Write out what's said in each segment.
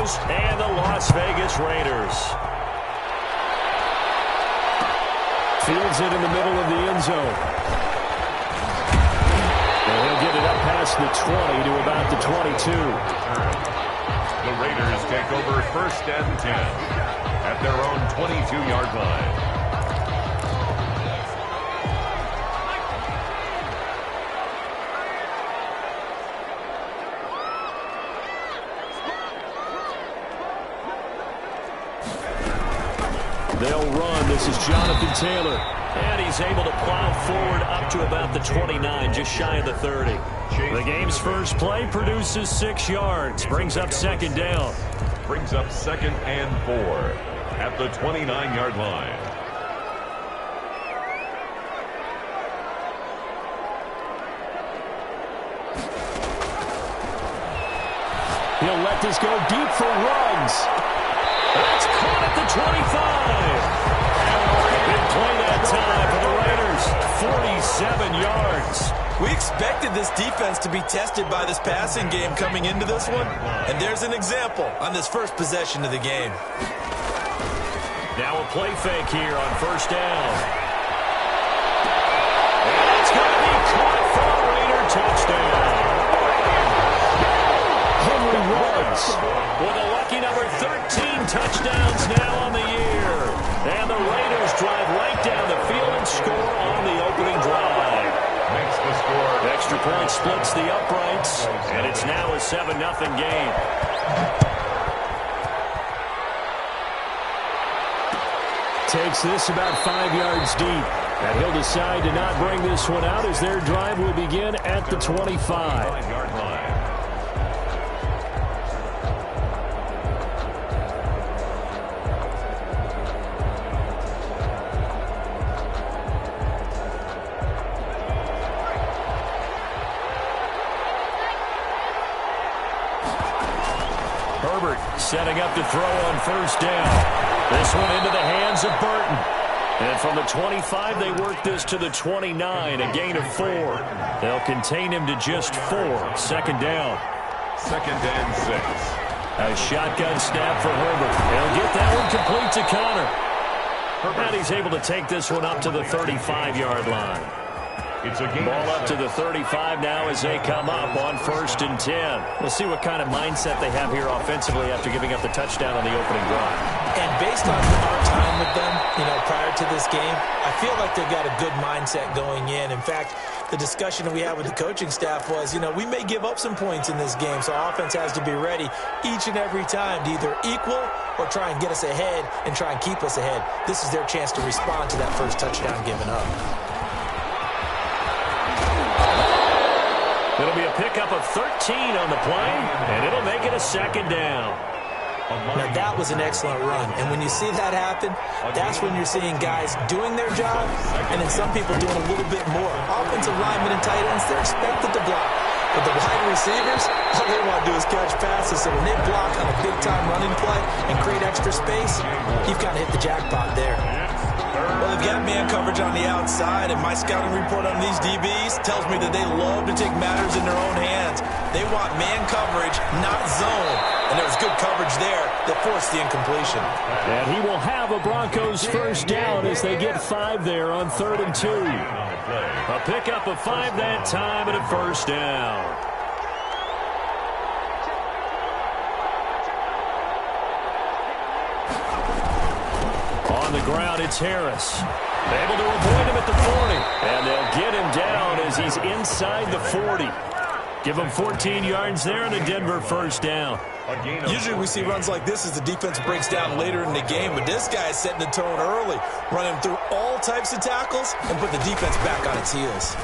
Eagles and the Las Vegas Raiders. Fields it in the middle of the end zone. And he'll get it up past the 20 to about the 22. The Raiders take over 1st and 10 at their own 22-yard line. They'll run. This is Jonathan Taylor. And he's able to plow forward up to about the 29, just shy of the 30. The game's first play produces 6 yards. Brings up 2nd down. Brings up 2nd and 4 at the 29-yard line. He'll let this go deep for Ruggs. That's caught at the 25. Big play that time for the Raiders. 47 yards. We expected this defense to be tested by this passing game coming into this one. And there's an example on this first possession of the game. Now a play fake here on 1st down. And it's going to be caught for a Raider touchdown. Henry Ruggs with a lucky number 13 touchdowns now on the year. And the Raiders drive right down the field and score on the opening drive. Makes the score. Extra point splits the uprights, and it's now a 7-0 game. Takes this about 5 yards deep, and he'll decide to not bring this one out as their drive will begin at the 25-yard line. Setting up to throw on 1st down. This one into the hands of Burton. And from the 25, they work this to the 29, a gain of 4. They'll contain him to just 4. 2nd down. 2nd and 6. A shotgun snap for Herbert. He'll get that one complete to Connor. And he's able to take this one up to the 35-yard line. It's a game. Ball up to the 35 now as they come up on 1st and 10. We'll see what kind of mindset they have here offensively after giving up the touchdown on the opening drive. And based on our time with them, prior to this game, I feel like they've got a good mindset going in. In fact, the discussion that we had with the coaching staff was, we may give up some points in this game, so our offense has to be ready each and every time to either equal or try and get us ahead and try and keep us ahead. This is their chance to respond to that first touchdown given up. It'll be a pickup of 13 on the play, and it'll make it a 2nd down. Now, that was an excellent run. And when you see that happen, that's when you're seeing guys doing their job and then some people doing a little bit more. Offensive linemen and tight ends, they're expected to block. But the wide receivers, all they want to do is catch passes. So when they block on a big-time running play and create extra space, you've kind of hit the jackpot there. Well, they've got man coverage on the outside, and my scouting report on these DBs tells me that they love to take matters in their own hands. They want man coverage, not zone. And there was good coverage there that forced the incompletion. And he will have a Broncos 1st down as they get 5 there on 3rd and 2. A pickup of 5 that time and a 1st down. On the ground, it's Harris. Able to avoid him at the 40. And they'll get him down as he's inside the 40. Give him 14 yards there and a Denver 1st down. Usually we see runs like this as the defense breaks down later in the game, but this guy is setting the tone early, running through all types of tackles and put the defense back on its heels.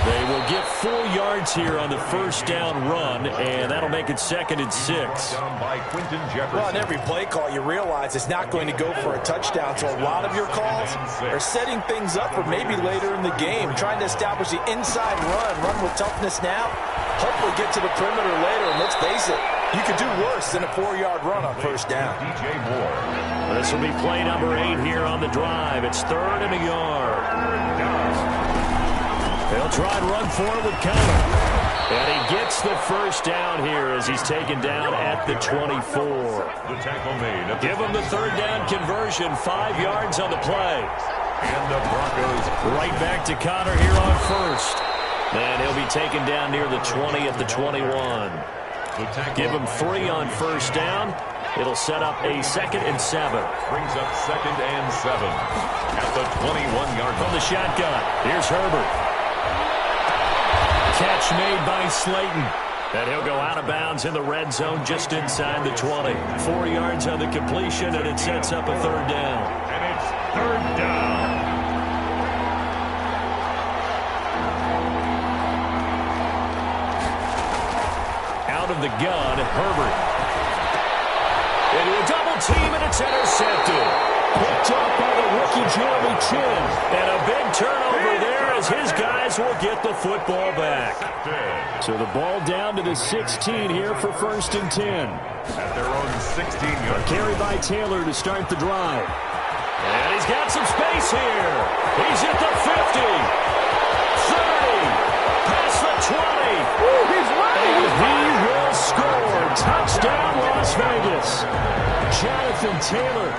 They will get 4 yards here on the 1st down run, and that'll make it 2nd and 6. Well, on every play call, you realize it's not going to go for a touchdown, so a lot of your calls are setting things up for maybe later in the game, trying to establish the inside run with toughness now, hopefully get to the perimeter later, and let's face it, you could do worse than a 4-yard run on 1st down. DJ Moore. This will be play number 8 here on the drive. It's 3rd and a yard. They'll try and run for it with Connor. And he gets the first down here as he's taken down at the 24. The tackle made. Give him the third down conversion, 5 yards on the play. And the Broncos right back to Connor here on first. And he'll be taken down near the 20 at the 21. Give him 3 on first down. It'll set up a 2nd and 7. Brings up 2nd and 7 at the 21-yard line. From the shotgun, here's Herbert. Catch made by Slayton. And he'll go out of bounds in the red zone just inside the 20. 4 yards on the completion, and it sets up a third down. And it's third down. Out of the gun, Herbert. Into a double team, and it's intercepted. Picked up by the rookie Jeremy Chin. And a big turnover there as his guys will get the football back. So the ball down to the 16 here for 1st and 10. At their own 16-yard. Carry by Taylor to start the drive. And he's got some space here. He's at the 50. 30. Past the 20. He's running. And he will score. Touchdown, Las Vegas. Jonathan Taylor,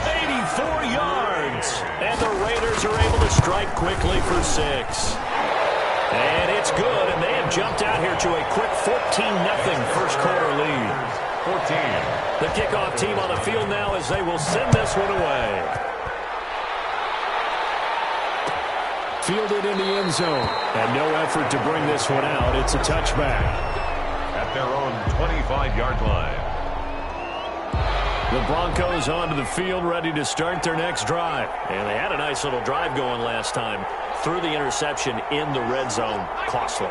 84 yards. And the Raiders are able to strike quickly for 6. And it's good, and they have jumped out here to a quick 14-0 first quarter lead. 14. The kickoff team on the field now as they will send this one away. Fielded in the end zone. And no effort to bring this one out. It's a touchback. At their own 25-yard line. The Broncos onto the field, ready to start their next drive. And they had a nice little drive going last time. Threw the interception in the red zone. Costly.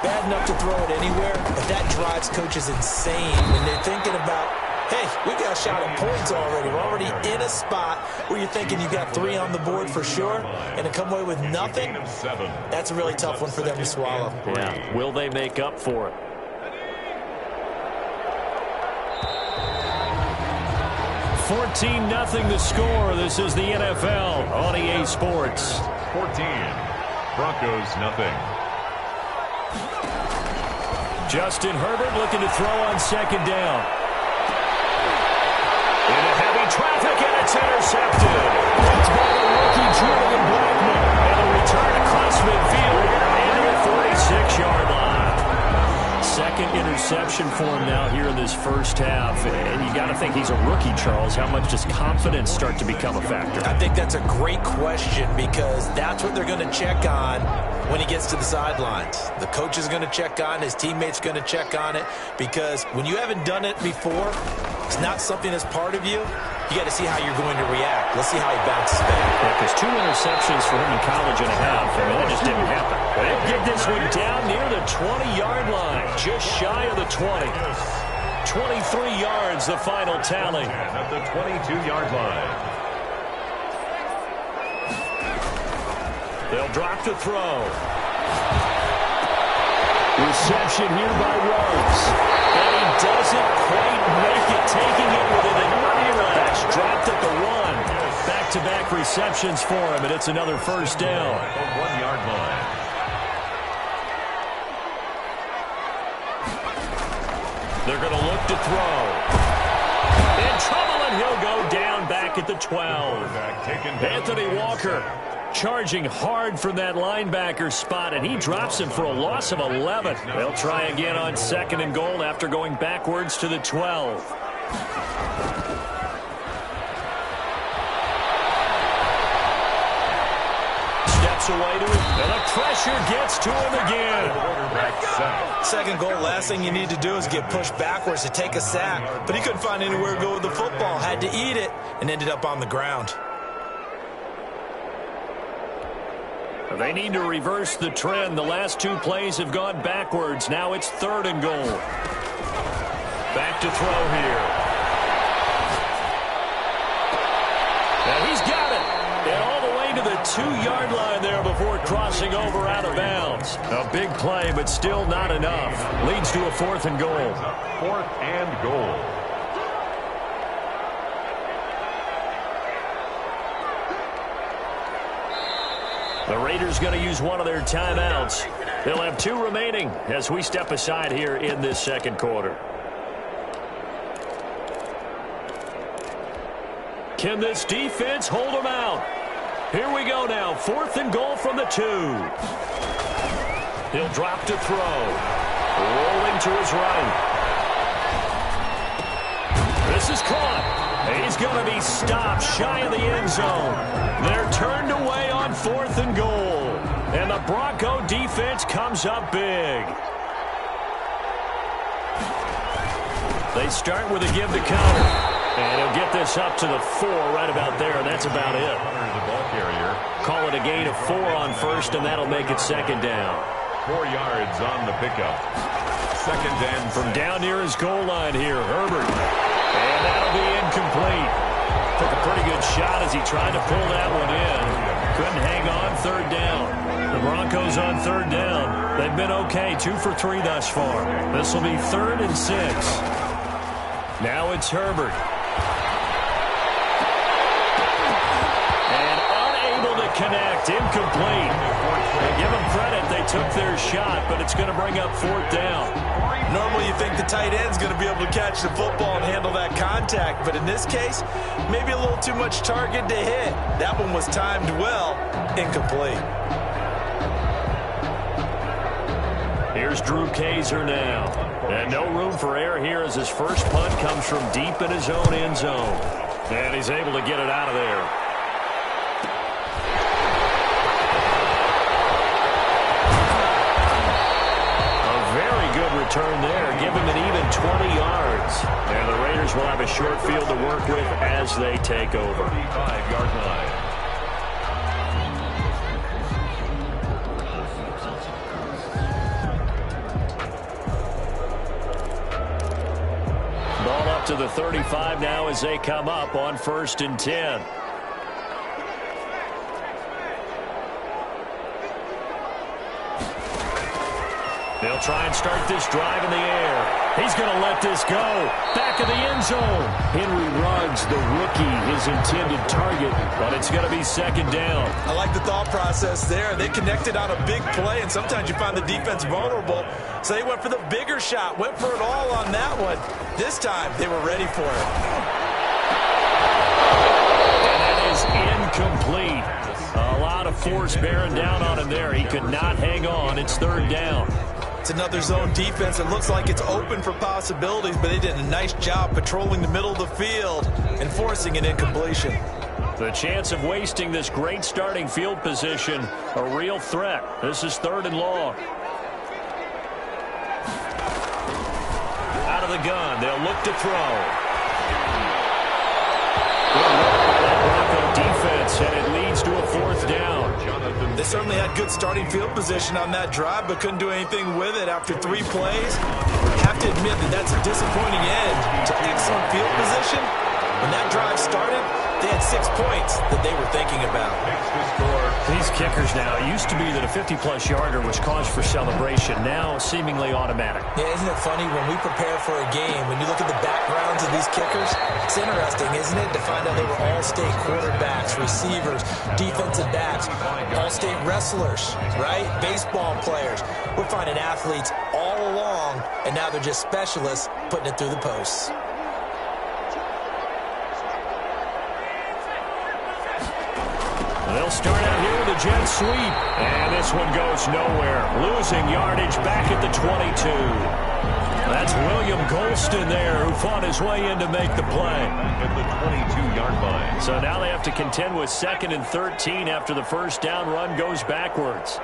Bad enough to throw it anywhere, but that drives coaches insane when they're thinking about, hey, we got a shot at points already. We're already in a spot where you're thinking you got 3 on the board for sure, and to come away with nothing, that's a really tough one for them to swallow. Yeah. Will they make up for it? $14-0 the score. This is the NFL on EA Sports. 14. Broncos, nothing. Justin Herbert looking to throw on 2nd down. Into heavy traffic, and it's intercepted. It's by the rookie Julian Blackmon. And a return across midfield into the 46-yard line. 2nd interception for him now here in this first half. And you got to think he's a rookie, Charles. How much does confidence start to become a factor? I think that's a great question because that's what they're going to check on when he gets to the sidelines. The coach is going to check on, his teammates going to check on it, because when you haven't done it before, it's not something that's part of you. You got to see how you're going to react. Let's see how he bounces back. Because 2 interceptions for him in college and a half. I mean, that just didn't happen. They get this one down near the 20-yard line, just shy of the 20. 23 yards, the final tally. At the 22-yard line. They'll drop to throw. Reception here by Rhodes. And he doesn't quite make it, taking it with an relax. Dropped at the 1. Back-to-back receptions for him, and it's another first down. The 1-yard line. They're going to look to throw. In trouble, and he'll go down back at the 12. Anthony Walker charging hard from that linebacker spot, and he drops him for a loss of 11. They'll try again on 2nd and goal after going backwards to the 12. Steps away to him, and the pressure gets to him again. 2nd goal, last thing you need to do is get pushed backwards to take a sack, but he couldn't find anywhere to go with the football, had to eat it, and ended up on the ground. They need to reverse the trend. The last 2 plays have gone backwards. Now it's 3rd and goal. Back to throw here. And he's got it. And all the way to the 2-yard line there before crossing over out of bounds. A big play, but still not enough. Leads to a 4th and goal. 4th and goal. The Raiders going to use one of their timeouts. They'll have 2 remaining as we step aside here in this second quarter. Can this defense hold them out? Here we go now. 4th and goal from the 2. He'll drop to throw. Rolling to his right. This is caught. He's going to be stopped shy of the end zone. They're turned away on 4th and goal. And the Bronco defense comes up big. They start with a give to counter. And he'll get this up to the 4 right about there. That's about it. The ball carrier. Call it a gain of 4 on 1st, and that'll make it 2nd down. 4 yards on the pickup. 2nd and from down near his goal line here, Herbert. And that'll be incomplete. Took a pretty good shot as he tried to pull that one in. Couldn't hang on 3rd down. The Broncos on 3rd down. They've been okay, 2 for 3 thus far. This will be 3rd and 6. Now it's Herbert. And unable to connect, incomplete. And give them credit, they took their shot, but it's going to bring up 4th down. Normally you think the tight end's going to be able to catch the football and handle that contact, but in this case, maybe a little too much target to hit. That one was timed well, incomplete. Here's Drew Kaiser now. And no room for error here as his first punt comes from deep in his own end zone. And he's able to get it out of there. Return there, give him an even 20 yards. And the Raiders will have a short field to work with as they take over. 5-yard line. Ball up to the 35 now as they come up on 1st and 10. They'll try and start this drive in the air. He's going to let this go. Back of the end zone. Henry Ruggs, the rookie, his intended target, but it's going to be 2nd down. I like the thought process there. They connected on a big play, and sometimes you find the defense vulnerable. So they went for the bigger shot, went for it all on that one. This time, they were ready for it. And that is incomplete. A lot of force bearing down on him there. He could not hang on. It's 3rd down. It's another zone defense. It looks like it's open for possibilities, but they did a nice job patrolling the middle of the field and forcing an incompletion. The chance of wasting this great starting field position, a real threat. This is 3rd and long. Out of the gun, they'll look to throw. Good work by that Bronco defense, and it leads to a 4th down. They certainly had good starting field position on that drive, but couldn't do anything with it after 3 plays. Have to admit that that's a disappointing end to excellent field position. When that drive started, they had 6 points that they were thinking about. These kickers now, it used to be that a 50-plus yarder was cause for celebration. Now, seemingly automatic. Yeah, isn't it funny when we prepare for a game, when you look at the backgrounds of these kickers, it's interesting, isn't it, to find out they were all-state quarterbacks, receivers, defensive backs, all-state wrestlers, right? Baseball players. We're finding athletes all along, and now they're just specialists putting it through the posts. They'll start out here with a jet sweep. And this one goes nowhere. Losing yardage back at the 22. That's William Golston there who fought his way in to make the play. At the 22-yard line. So now they have to contend with 2nd and 13 after the first down run goes backwards.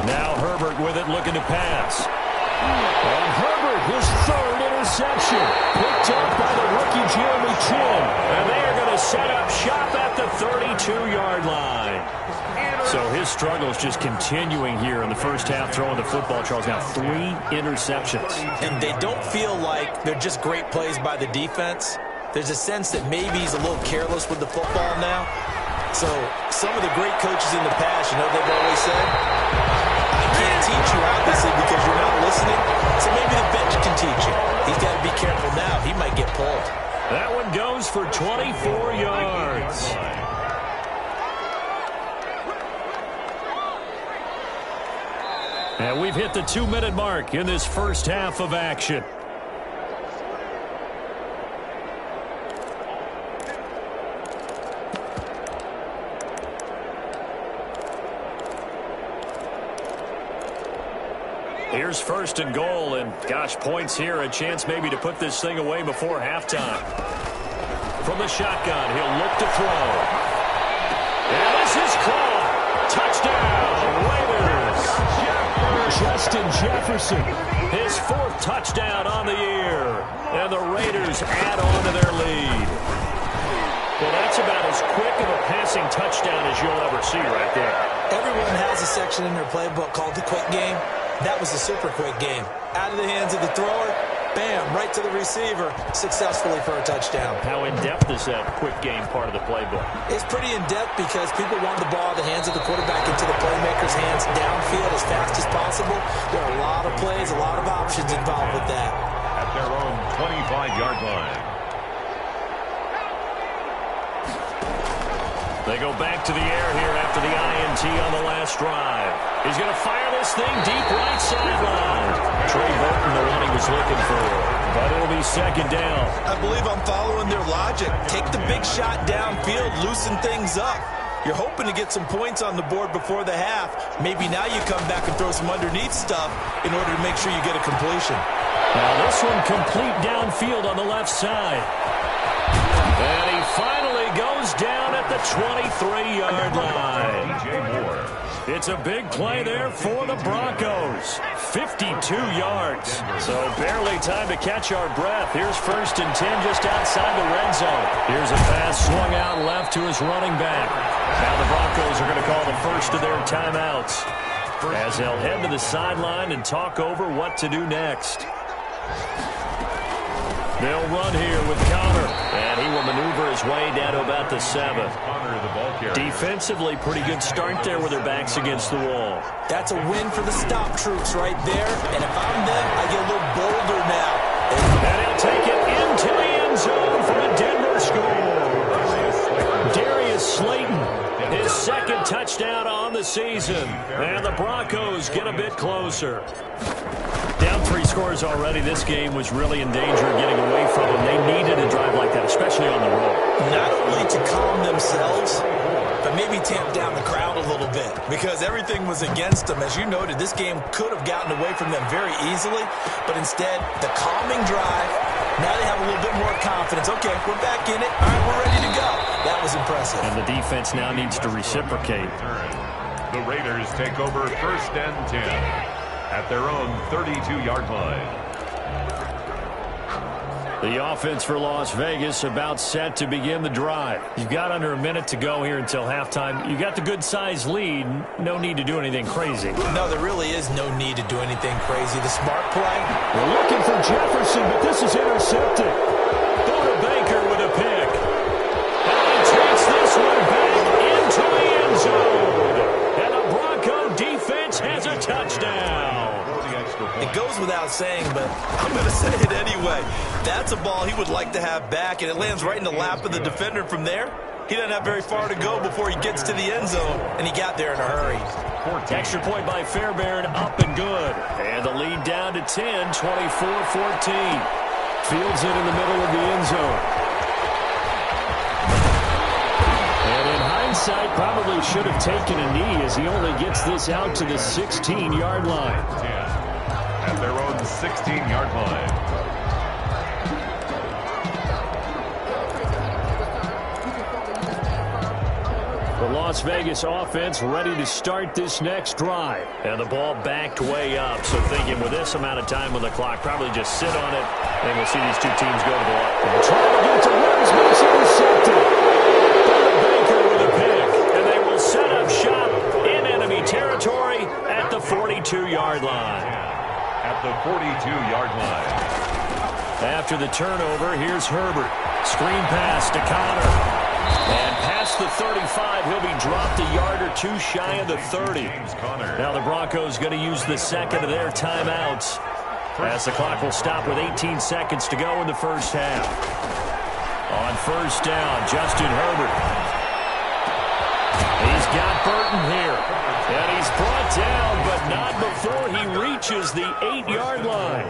Now Herbert with it looking to pass. And Herbert, his 3rd interception. Picked up by the rookie Jeremy Chin. And they are going to set up shop at the 32-yard line. So his struggles just continuing here in the first half throwing the football. Charles, now 3 interceptions. And they don't feel like they're just great plays by the defense. There's a sense that maybe he's a little careless with the football now. So some of the great coaches in the past, you know, they've always said, I can't teach you, obviously, because you're not listening. So maybe the bench can teach you. He's got to be careful now. He might get pulled. That one goes for 24 yards. And we've hit the 2-minute mark in this first half of action. Here's first and goal, and gosh, points here, a chance maybe to put this thing away before halftime. From the shotgun, he'll look to throw. And this is caught. Touchdown, Raiders. Justin Jefferson, his 4th touchdown on the year. And the Raiders add on to their lead. Well, that's about as quick of a passing touchdown as you'll ever see right there. Everyone has a section in their playbook called the quick game. That was a super quick game. Out of the hands of the thrower, bam, right to the receiver, successfully for a touchdown. How in-depth is that quick game part of the playbook? It's pretty in-depth because people want the ball in the hands of the quarterback into the playmaker's hands downfield as fast as possible. There are a lot of plays, a lot of options involved with that. At their own 25-yard line. They go back to the air here after the INT on the last drive. He's going to fire this thing deep right sideline. Trey Burton, the one he was looking for. But it'll be second down. I believe I'm following their logic. Take the big shot downfield, loosen things up. You're hoping to get some points on the board before the half. Maybe now you come back and throw some underneath stuff in order to make sure you get a completion. Now this one complete downfield on the left side. And he finally goes down at the 23-yard line. It's a big play there for the Broncos. 52 yards. So barely time to catch our breath. Here's first and 10 just outside the red zone. Here's a pass swung out left to his running back. Now the Broncos are going to call the first of their timeouts as they'll head to the sideline and talk over what to do next. They'll run here with Connor, and he will maneuver his way down to about the 7. Defensively, pretty good start there with their backs against the wall. That's a win for the stop troops right there, and if I'm them, I get a little bolder now. And he'll take it into the end zone for a Denver score. Darius Slayton, his 2nd touchdown on the season, and the Broncos get a bit closer. Down 3 scores already. This game was really in danger of getting away from them. They needed a drive like that, especially on the road. Not only to calm themselves, but maybe tamp down the crowd a little bit because everything was against them. As you noted, this game could have gotten away from them very easily, but instead, the calming drive, now they have a little bit more confidence. Okay, we're back in it. All right, we're ready to go. That was impressive. And the defense now needs to reciprocate. The Raiders take over first and 10. At their own 32-yard line. The offense for Las Vegas about set to begin the drive. You've got under a minute to go here until halftime. You got the good-sized lead. No need to do anything crazy. No, there really is no need to do anything crazy. The smart play. We're looking for Jefferson, but this is intercepted. Buda Baker with a pick. And he takes this one back into the end zone. And the Bronco defense has a touchdown. It goes without saying, but I'm going to say it anyway. That's a ball he would like to have back, and it lands right in the lap of the defender from there. He doesn't have very far to go before he gets to the end zone, and he got there in a hurry. Extra point by Fairbairn, up and good. And the lead down to 10, 24-14. Fields it in the middle of the end zone. And in hindsight, probably should have taken a knee as he only gets this out to the 16-yard line. At their own 16-yard line. The Las Vegas offense ready to start this next drive. And the ball backed way up. So thinking with this amount of time on the clock, probably just sit on it. And we'll see these two teams go to the line. And try to get to runs, but it's intercepted. Baker with a pick. And they will set up shop in enemy territory at the 42-yard line. At the 42-yard line. After the turnover, here's Herbert. Screen pass to Connor. And past the 35, he'll be dropped a yard or two shy of the 30. Now the Broncos going to use the second of their timeouts as the clock will stop with 18 seconds to go in the first half. On first down, Justin Herbert. He's got Burton here. And he's brought down, but not before he reaches the 8-yard line.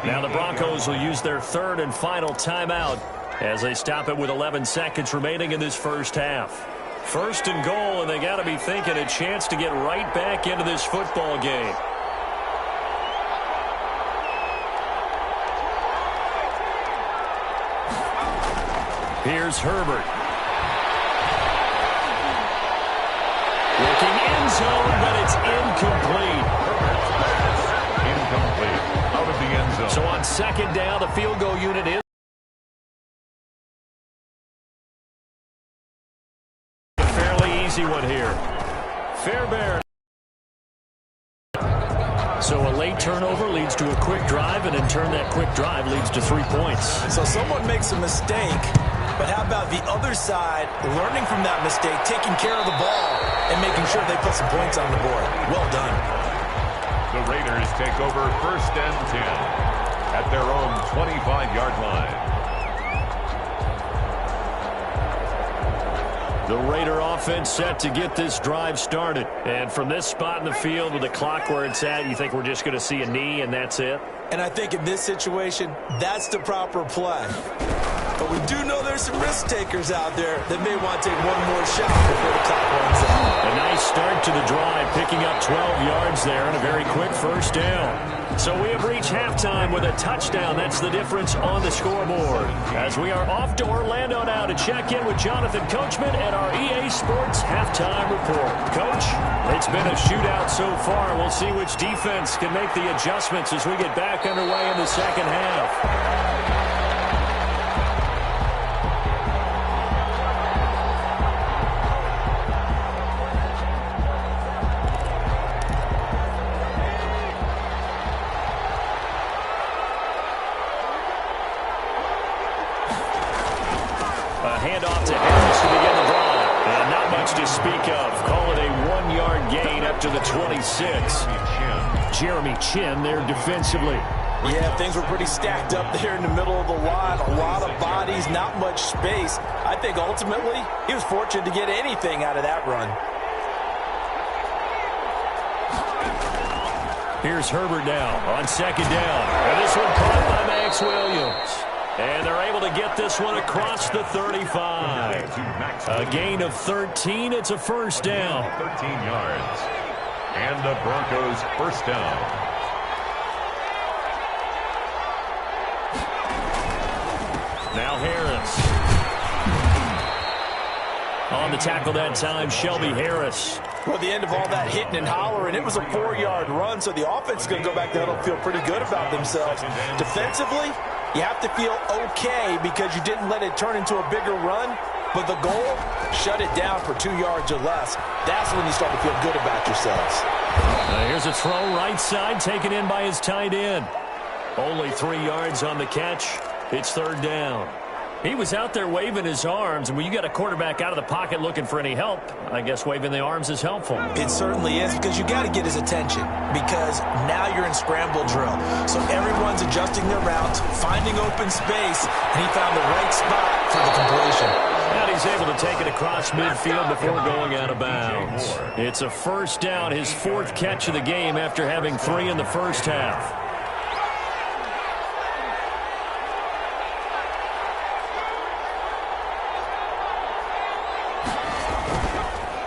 Now the Broncos will use their third and final timeout as they stop it with 11 seconds remaining in this first half. First and goal, and they got to be thinking a chance to get right back into this football game. Here's Herbert. Looking end zone, but it's incomplete. Incomplete. Out of the end zone. So on second down, the field goal unit is a fairly easy one here. Fairbairn. So a late turnover leads to a quick drive, and in turn that quick drive leads to 3 points. So someone makes a mistake, but how about the other side learning from that mistake, taking care of the ball, and making sure they put some points on the board? Well done. The Raiders take over first and 10 at their own 25-yard line. The Raider offense set to get this drive started. And from this spot in the field with the clock where it's at, you think we're just going to see a knee and that's it? And I think in this situation, that's the proper play. But we do know there's some risk takers out there that may want to take one more shot before the clock runs out. A nice start to the drive, picking up 12 yards there and a very quick first down. So we have reached halftime with a touchdown. That's the difference on the scoreboard. As we are off to Orlando now to check in with Jonathan Coachman and our EA Sports Halftime Report. Coach, it's been a shootout so far. We'll see which defense can make the adjustments as we get back underway in the second half. Handoff to Harris to begin the drive. And not much to speak of. Call it a 1-yard gain up to the 26. Jeremy Chin there defensively. Yeah, things were pretty stacked up there in the middle of the line. A lot of bodies, not much space. I think ultimately he was fortunate to get anything out of that run. Here's Herbert now on second down. And this one caught by Max Williams. And they're able to get this one across the 35. A gain of 13. It's a first down. 13 yards. And the Broncos first down. Now Harris. On the tackle that time, Shelby Harris. Well, the end of all that hitting and hollering, it was a 4-yard run, so the offense is going to go back there and feel pretty good about themselves. Defensively, you have to feel okay because you didn't let it turn into a bigger run, but the goal, shut it down for 2 yards or less. That's when you start to feel good about yourselves. Here's a throw right side, taken in by his tight end. Only 3 yards on the catch. It's third down. He was out there waving his arms, and when you got a quarterback out of the pocket looking for any help, I guess waving the arms is helpful. It certainly is, because you got to get his attention, because now you're in scramble drill. So everyone's adjusting their routes, finding open space, and he found the right spot for the completion. And he's able to take it across midfield before going out of bounds. It's a first down, his 4th catch of the game after having 3 in the first half.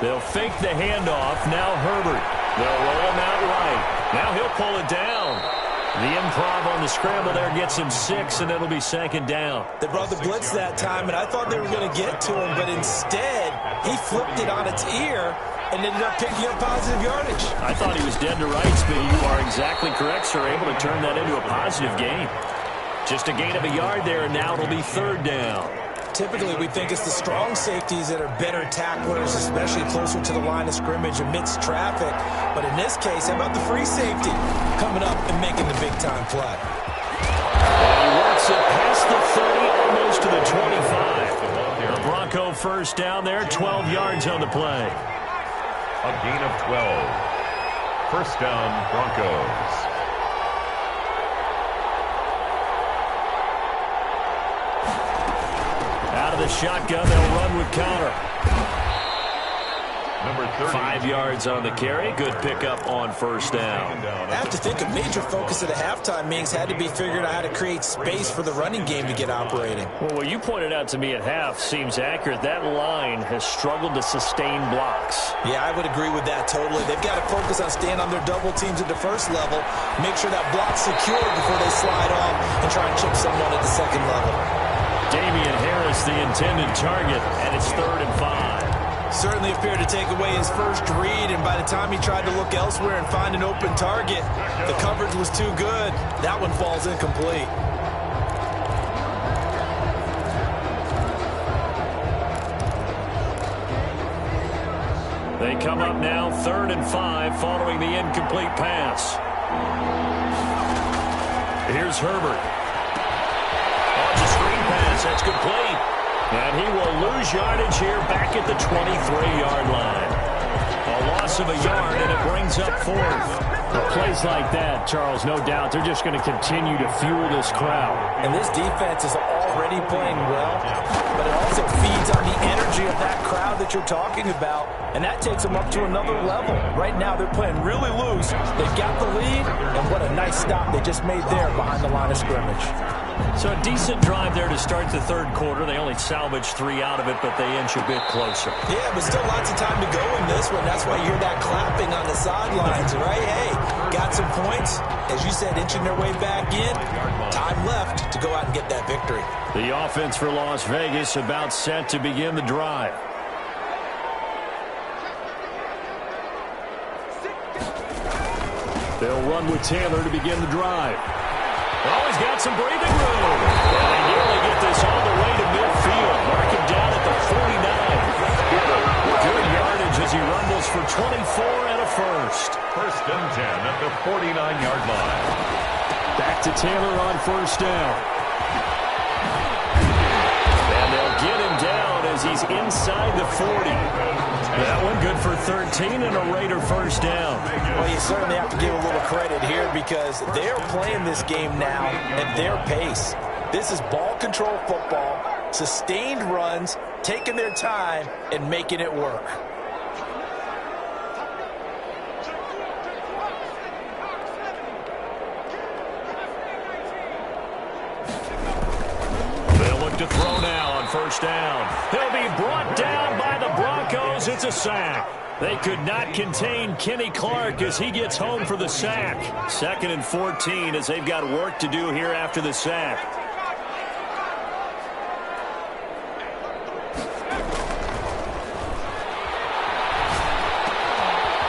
They'll fake the handoff. Now Herbert. They'll roll him out right. Now he'll pull it down. The improv on the scramble there gets him 6, and it'll be second down. They brought the blitz that time, and I thought they were going to get to him, but instead he flipped it on its ear and ended up picking up positive yardage. I thought he was dead to rights, but you are exactly correct, sir. Able to turn that into a positive gain. Just a gain of a yard there, and now it'll be third down. Typically, we think it's the strong safeties that are better tacklers, especially closer to the line of scrimmage amidst traffic. But in this case, how about the free safety coming up and making the big-time play? And he works it past the 30, almost to the 25. The Bronco first down there, 12 yards on the play. A gain of 12. First down, Broncos. Out of the shotgun, they'll run with Connor. number 30. 5 yards on the carry. Good pickup on first down. I have to think a major focus at the halftime meetings had to be figuring out how to create space for the running game to get operating. Well, what you pointed out to me at half seems accurate. That line has struggled to sustain blocks. Yeah, I would agree with that totally. They've got to focus on staying on their double teams at the first level, make sure that block's secured before they slide off and try and chip someone at the second level. Damian Harris, the intended target, and it's 3rd and 5. Certainly appeared to take away his first read, and by the time he tried to look elsewhere and find an open target, the coverage was too good. That one falls incomplete. They come up now 3rd and 5 following the incomplete pass. Here's Herbert. Launch a screen pass. That's complete. And he will lose yardage here back at the 23-yard line. A loss of a yard, and it brings up 4th. Well, plays like that, Charles, no doubt, they're just going to continue to fuel this crowd. And this defense is already playing well, but it also feeds on the energy of that crowd that you're talking about, and that takes them up to another level. Right now, they're playing really loose. They've got the lead, and what a nice stop they just made there behind the line of scrimmage. So a decent drive there to start the 3rd quarter. They only salvaged 3 out of it, but they inch a bit closer. Yeah, but still lots of time to go in this one. That's why you hear that clapping on the sidelines, right? Hey, got some points. As you said, inching their way back in. Time left to go out and get that victory. The offense for Las Vegas about set to begin the drive. They'll run with Taylor to begin the drive. Oh, he's got some breathing room. And they nearly get this all the way to midfield. Mark him down at the 49. Good yardage as he rumbles for 24 and a first. 1st and 10 at the 49-yard line. Back to Taylor on first down. And they'll get him down as he's inside the 40. That one good for 13 and a Raider first down. Well, you certainly have to give a little credit here because they're playing this game now at their pace. This is ball control football, sustained runs, taking their time, and making it work. They'll look to throw now on first down. He'll be brought down by the Broncos. It's a sack. They could not contain Kenny Clark as he gets home for the sack. 2nd and 14 as they've got work to do here after the sack.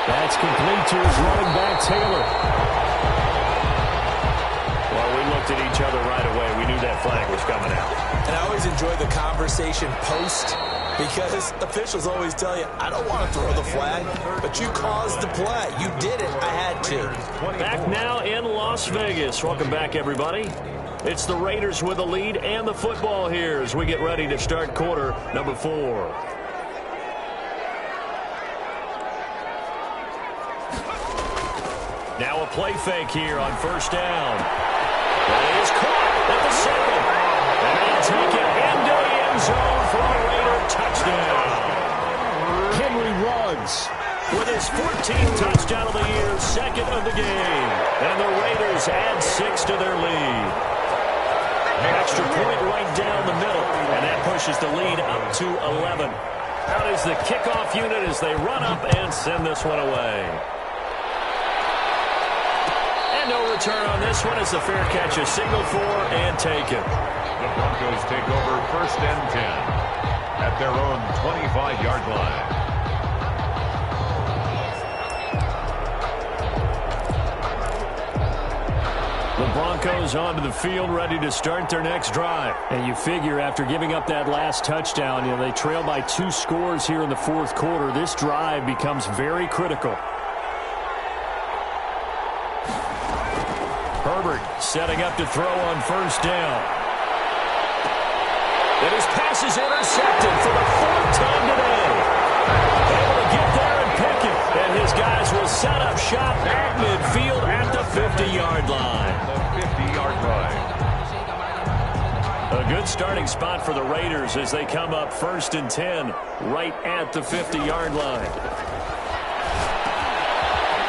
That's complete to his running back, Taylor. Well, we looked at each other right away. We knew that flag was coming out. And I always enjoy the conversation post because officials always tell you, I don't want to throw the flag, but you caused the play. You did it. I had to. Back now in Las Vegas. Welcome back, everybody. It's the Raiders with the lead and the football here as we get ready to start quarter number 4. Now a play fake here on first down. That is caught at the 2nd. And they'll take it into the end zone for a Raider touchdown. Henry Ruggs with his 14th touchdown of the year, 2nd of the game. And the Raiders add 6 to their lead. An extra point right down the middle. And that pushes the lead up to 11. Out is the kickoff unit as they run up and send this one away. No return on this one as the fair catch is signaled for and taken. The Broncos take over 1st and 10 at their own 25-yard line. The Broncos onto the field ready to start their next drive. And you figure after giving up that last touchdown, they trail by 2 scores here in the 4th quarter. This drive becomes very critical. Herbert setting up to throw on first down. And his pass is intercepted for the 4th time today. Able to get there and pick it. And his guys will set up shop at midfield at the 50-yard line. The 50-yard line. A A good starting spot for the Raiders as they come up 1st and 10 right at the 50-yard line.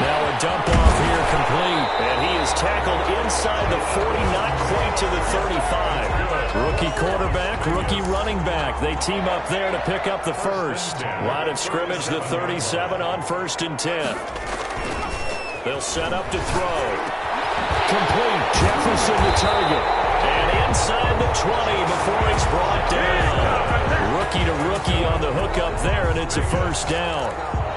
Now a dump off here complete, and he is tackled inside the 40, not quite to the 35. Rookie quarterback, rookie running back. They team up there to pick up the first. Line of scrimmage, the 37 on 1st and 10. They'll set up to throw. Complete. Jefferson the target. And inside the 20 before he's brought down. Rookie to rookie on the hookup there, and it's a first down.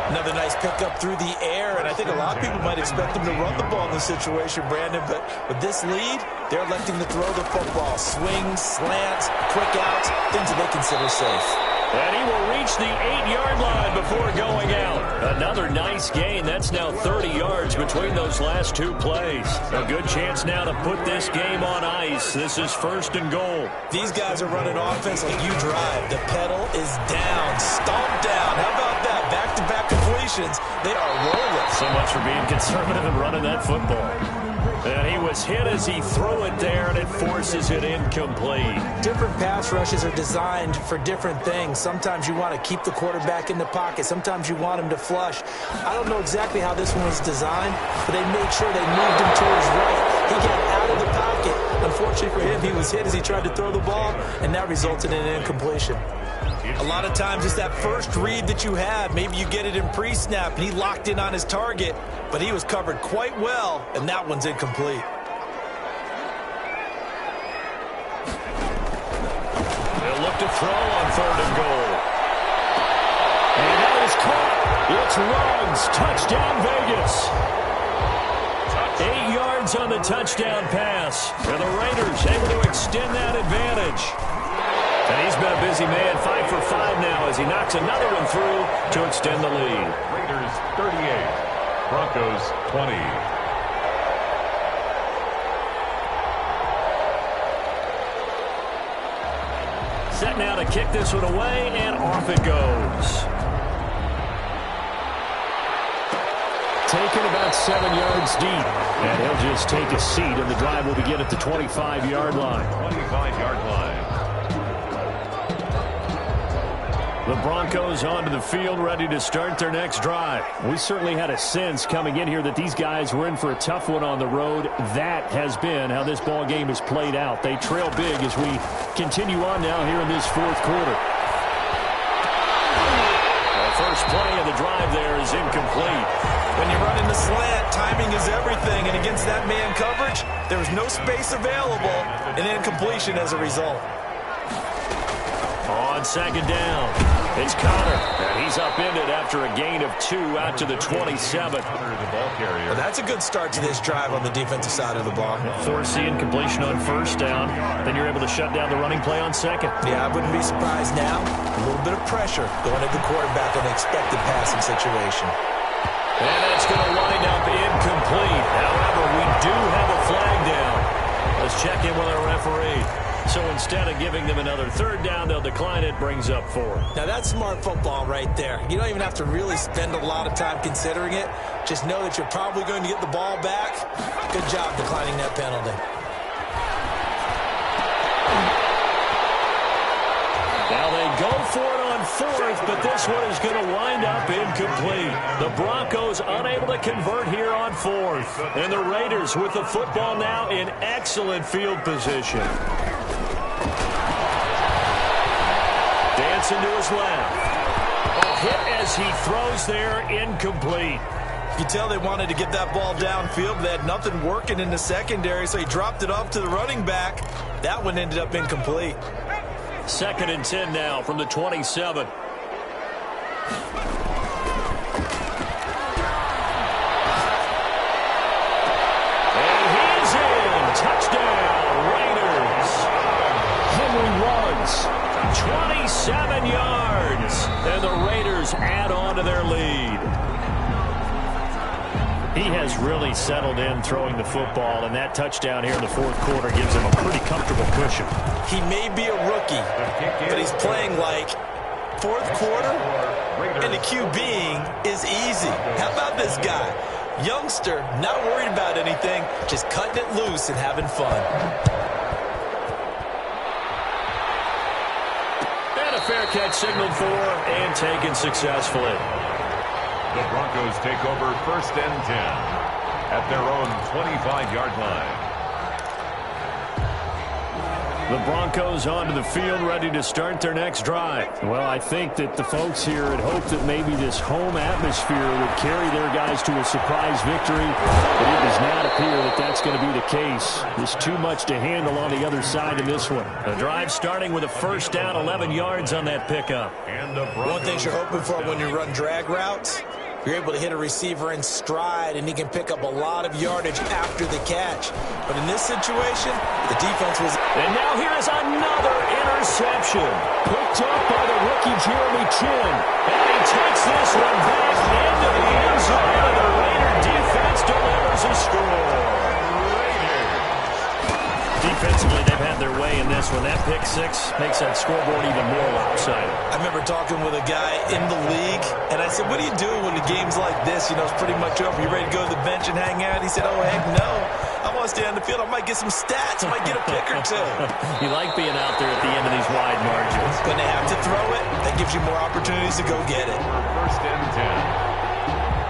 Another nice pickup through the air, and I think a lot of people might expect them to run the ball in this situation, Brandon, but with this lead, they're electing to throw the football. Swings, slants, quick outs, things that they consider safe. And he will reach the 8-yard line before going out. Another nice gain. That's now 30 yards between those last two plays. A good chance now to put this game on ice. This is 1st and goal. These guys are running offense like you drive. The pedal is down, stomped down. How about that? Back-to-back completions. They are rolling. So much for being conservative and running that football. And he was hit as he threw it there, and it forces it incomplete. Different pass rushes are designed for different things. Sometimes you want to keep the quarterback in the pocket. Sometimes you want him to flush. I don't know exactly how this one was designed, but they made sure they moved him to his right. He got out of the pocket. Unfortunately for him, he was hit as he tried to throw the ball, and that resulted in an incompletion. A lot of times it's that first read that you have. Maybe you get it in pre-snap, and he locked in on his target, but he was covered quite well, and that one's incomplete. They'll look to throw on 3rd and goal. And that is caught. It's Ruggs. Touchdown, Vegas. 8 yards on the touchdown pass. And the Raiders able to extend that advantage. And he's been a busy man, 5 for 5 now as he knocks another one through to extend the lead. Raiders 38, Broncos 20. Set now to kick this one away, and off it goes. Taken about 7 yards deep, and he'll just take a seat, and the drive will begin at the 25-yard line. 25-yard line. The Broncos onto the field, ready to start their next drive. We certainly had a sense coming in here that these guys were in for a tough one on the road. That has been how this ball game has played out. They trail big as we continue on now here in this 4th quarter. The first play of the drive there is incomplete. When you run in the slant, timing is everything, and against that man coverage, there was no space available, and incompletion as a result. On 2nd down, it's Connor, and he's upended after a gain of 2 out to the 27. Well, that's a good start to this drive on the defensive side of the ball. Forcing completion on 1st down, then you're able to shut down the running play on 2nd. Yeah, I wouldn't be surprised now. A little bit of pressure going at the quarterback on the expected passing situation. And it's going to wind up incomplete. However, we do have a flag down. Let's check in with our referee. So instead of giving them another 3rd down, they'll decline it, brings up 4. Now that's smart football right there. You don't even have to really spend a lot of time considering it. Just know that you're probably going to get the ball back. Good job declining that penalty. Now they go for it on 4th, but this one is going to wind up incomplete. The Broncos unable to convert here on 4th. And the Raiders with the football now in excellent field position. Dancing to his left. A hit as he throws there, incomplete. You tell they wanted to get that ball downfield. They had nothing working in the secondary, so he dropped it off to the running back. That one ended up incomplete. 2nd and 10 now from the 27. And he's in. Touchdown, Raiders. Henry Ruggs. 27 yards. And the Raiders add on to their lead. He has really settled in throwing the football, and that touchdown here in the 4th quarter gives him a pretty comfortable cushion. He may be a rookie, but he's playing like 4th quarter, and the QBing is easy. How about this guy? Youngster, not worried about anything, just cutting it loose and having fun. fair catch signaled for and taken successfully. The Broncos take over 1st and 10 at their own 25-yard line. The Broncos onto the field, ready to start their next drive. Well, I think that the folks here had hoped that maybe this home atmosphere would carry their guys to a surprise victory, but it does not appear that that's going to be the case. There's too much to handle on the other side in this one. The drive starting with a 1st down, 11 yards on that pickup. And the one thing you're hoping for when you run drag routes, you're able to hit a receiver in stride, and he can pick up a lot of yardage after the catch. But in this situation, the defense was... And now here is another interception. Picked up by the rookie Jeremy Chin. And he takes this one back into the end zone, and the Raider defense delivers a score. Defensively, they've had their way in this one. That pick six makes that scoreboard even more lopsided. I remember talking with a guy in the league, and I said, what are you doing when the game's like this? You know, it's pretty much over. You ready to go to the bench and hang out? He said, oh, heck no. I want to stay on the field. I might get some stats. I might get a pick or two. You like being out there at the end of these wide margins. When they have to throw it, that gives you more opportunities to go get it. 1st and 10.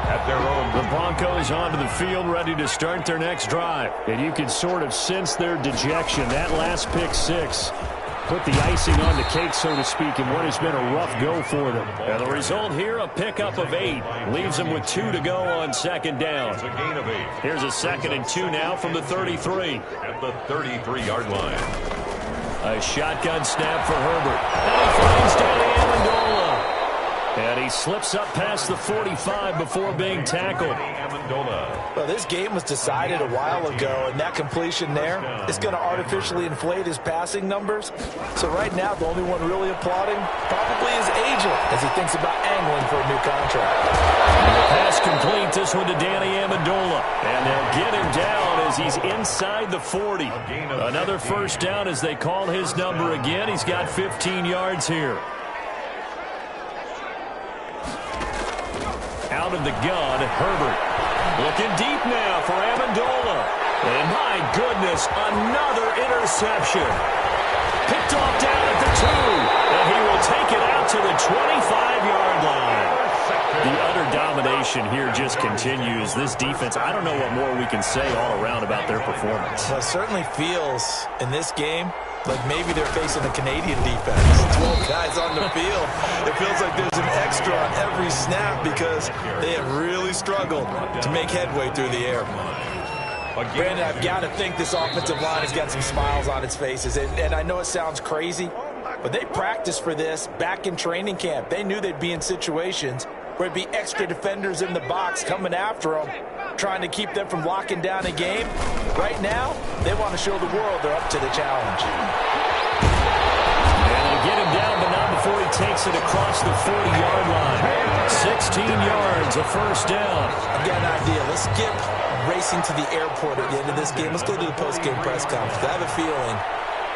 At their own. The Broncos onto the field, ready to start their next drive. And you can sort of sense their dejection. That last pick six put the icing on the cake, so to speak, in what has been a rough go for them. And the result here, a pickup of 8. Leaves them with 2 to go on 2nd down. It's a gain of 8. Here's a 2nd and 2 now from the 33. At the 33-yard line. A shotgun snap for Herbert. And he finds Danny Amendola. And he slips up past the 45 before being tackled. Well, this game was decided a while ago, and that completion there is going to artificially inflate his passing numbers. So right now, the only one really applauding probably his agent as he thinks about angling for a new contract. And the pass complete, this one to Danny Amendola. And they'll get him down as he's inside the 40. Another 1st down as they call his number again. He's got 15 yards here. Out of the gun, Herbert. Looking deep now for Amendola. And my goodness, another interception. Picked off down at the 2. And he will take it out to the 25-yard line. The utter domination here just continues. This defense, I don't know what more we can say all around about their performance. Well, it certainly feels in this game like maybe they're facing a Canadian defense. 12 guys on the field. It feels like there's an extra on every snap because they have really struggled to make headway through the air. Brandon, I've got to think this offensive line has got some smiles on its faces. And I know it sounds crazy, but they practiced for this back in training camp. They knew they'd be in situations where it'd be extra defenders in the box coming after them, trying to keep them from locking down a game. Right now, they want to show the world they're up to the challenge. And they get him down, but not before he takes it across the 40-yard line. 16 yards, a 1st down. I've got an idea. Let's skip racing to the airport at the end of this game. Let's go to the post-game press conference. I have a feeling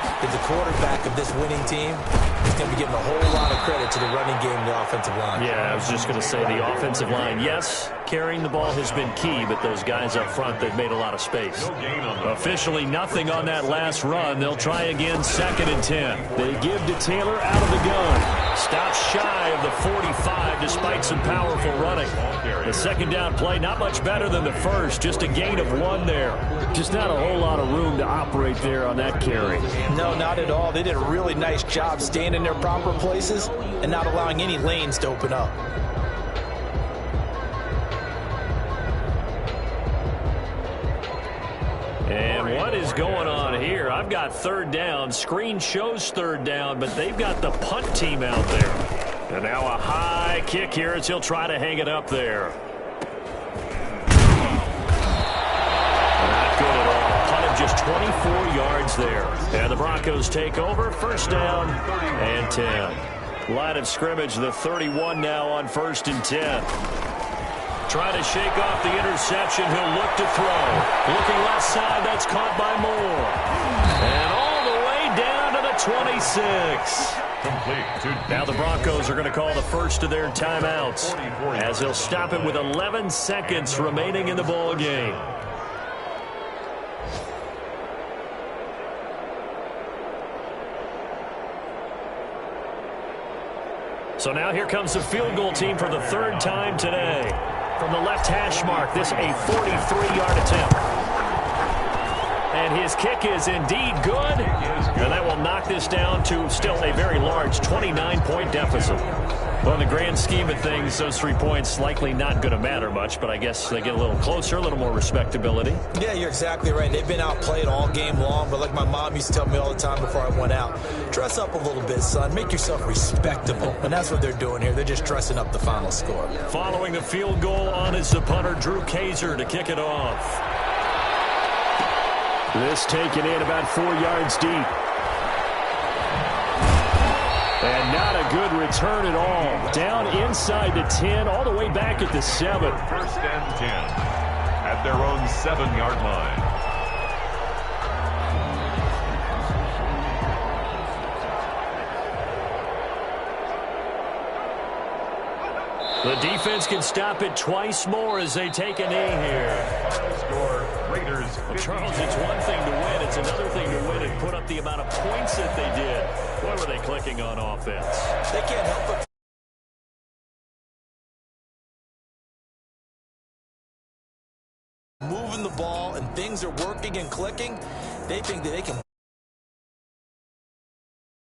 that the quarterback of this winning team is going to be getting a whole lot of credit to the running game and the offensive line. Yeah, I was just going to say the offensive line, yes, carrying the ball has been key, but those guys up front, they've made a lot of space. Officially nothing on that last run. They'll try again 2nd and 10. They give to Taylor out of the gun. Stops shy of the 45 despite some powerful running. The 2nd down play, not much better than the first, just a gain of 1 there. Just not a whole lot of room to operate there on that carry. No, not at all. They did a really nice job staying in their proper places and not allowing any lanes to open up. And what is going on here? I've got 3rd down. Screen shows 3rd down, but they've got the punt team out there. And now a high kick here as he'll try to hang it up there. Not good at all. Punt of just 24 yards there. And the Broncos take over. 1st down and 10. Line of scrimmage, the 31 now on 1st and 10. Trying to shake off the interception. He'll look to throw. Looking left side. That's caught by Moore. And all the way down to the 26. Now the Broncos are going to call the first of their timeouts as they'll stop it with 11 seconds remaining in the ball game. So now here comes the field goal team for the third time today. From the left hash mark, this a 43-yard attempt. And his kick is indeed good. And that will knock this down to still a very large 29-point deficit. Well, in the grand scheme of things, those 3 points likely not going to matter much, but I guess they get a little closer, a little more respectability. Yeah, you're exactly right. They've been outplayed all game long, but like my mom used to tell me all the time before I went out, dress up a little bit, son. Make yourself respectable. And that's what they're doing here. They're just dressing up the final score. Following the field goal on is the punter, Drew Kaiser, to kick it off. This taken in about 4 yards deep. And not a good return at all. Down inside the 10, all the way back at the 7. First and 10 at their own 7-yard line. The defense can stop it twice more as they take a knee here. Score, Raiders. Well, Charles, it's one thing to win. It's another thing to win and put up the amount of points that they did. Boy, were they clicking on offense. They can't help but moving the ball and things are working and clicking. They think that they can